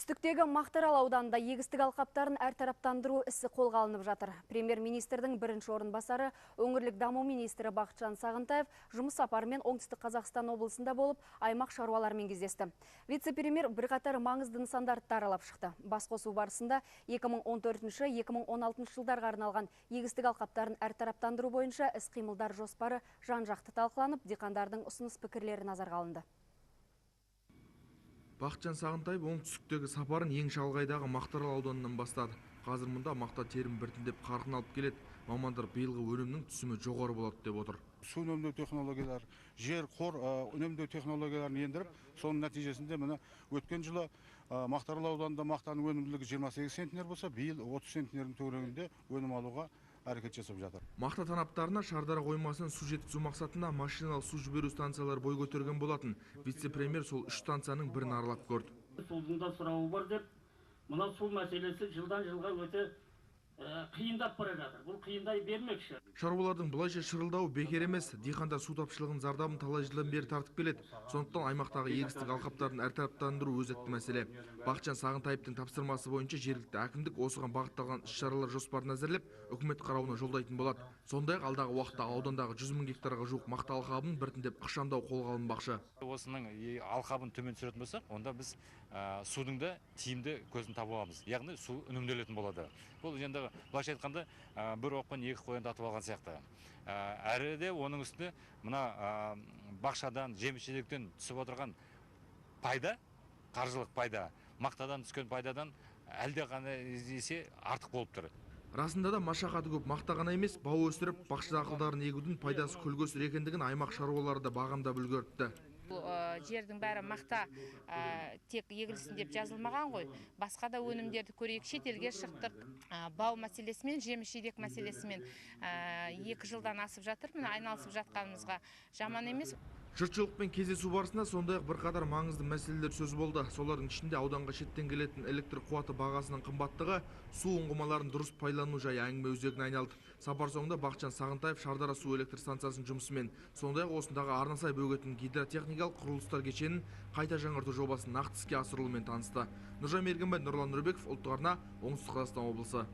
Түстіктегі Мақтаарал ауданында егістік алқаптарын әртараптандыру ісі қолға алынып жатыр. Премьер-министрдің бірінші орынбасары, өңірлік даму министрі Бақытжан Сағынтаев жұмыс сапарымен Оңтүстік Қазақстан облысында болып, аймақ шаруаларымен кездесті. Вице-премьер бірқатар маңызды нысандарды аралап шықты. Басқосу барысында 2014-2016 жылдарға арналған егістік алқаптарын әртараптандыру бойынша іс-қимылдар жоспары жан-жақты талқыланып, диқандардың ұсыныс пікірлері назарға алынды. Бақытжан Сағынтаев оңтүстіктегі сапарын ең шалғайдағы Мақтаарал ауданынан бастады. Қазір мұнда мақта терім біртіндеп қарқын алып келеді. Мамандар биылғы өнімнің түсімі жоғары болады деп отыр. Су үнемдеу технологиялары, жер қор үнемдеу технологияларын ендіріп, соның нәтижесінде міне өткен жылы Мақтаарал ауданында мақтаның өнімділігі 28 центнер болса, биыл 30 центнердің төңірегінде өнім алуға әрекет жасап жатыр. Мақта танаптарына Шардара қоймасынан су жеткізу мақсатында машиналық су жіберу станциялары бой көтерген болатын. Вице-премьер сол 3 станцияның бірін аралап көрді. Судың да сұрауы бар деп, мына су мәселесі жылдан жылға өте қиындап бара жатыр. Бұл қиындай бермекші. Шаруалардың бұлайша шырылдауы бекер емес. Диқандар су тапшылығын зардабын талай жылдан бері тартып келеді. Сондықтан аймақтағы егістік алқаптарын әртараптандыру өзекті мәселе. Бақытжан Сағынтаевтың тапсырмасы бойынша жергілікті әкімдік осыған бағытталған іс-шаралар жоспарын әзірлеп, үкімет қарауына жолдайтын болады. Сондай-ақ алдағы уақытта аудандағы 100 мың гектарға жуық мақта алқабын біртіндеп ықшамдау қолға алынбақшы. Осының алқабын төмен түсіретін болсақ, онда біз судың да тиімді көзін таба аламыз. Яғни су үнемделетін болады. Бұл енді былайша айтқанда бір оқпен екі қоянды атып алған сияқты. Әрі де оның үстіне мына бақшадан, жеміс-жидектен түсіп отырған пайда, қаржылық пайда, мақтадан түскен пайдадан әлдеқайда есе артық болып тұр. Расында да машақаты көп мақта ғана емес, бау өсіріп, бақша дақылдарын егудің пайдасы көлгөсір екендігін аймақ шаруалары да бағамдап үлгеріпті. Жердің бәрі мақта тек егілсін деп жазылмаған ғой. Басқа да өнімдерді көрейік, шетелге шықтық. Бау мәселесімен, жеміс-жидек мәселесімен 2 жылдан асып жатыр. Міне айналысып жатқанымызға жаман емес. Жұртшылықпен кездесу барысында сондай-ақ бірқатар маңызды мәселелер сөз болды. Солардың ішінде ауданға шеттен келетін электр қуаты бағасының қымбаттығы, су ұңғымаларын дұрыс пайдалану жайы әңгіме өзегіне айналды. Сапар соңында Бақытжан Сағынтаев Шардара су электр станциясының жұмысымен, сондай-ақ осындағы Арнасай бөгетінің гидротехникалық құрылыстар кешенін қайта жаңғырту жобасын нақты іске асырылуымен танысты. Нұржан Мергенбай, Нұрлан Нұрбеков, Ұлттық арна, Оңтүстік Қазақстан облысы.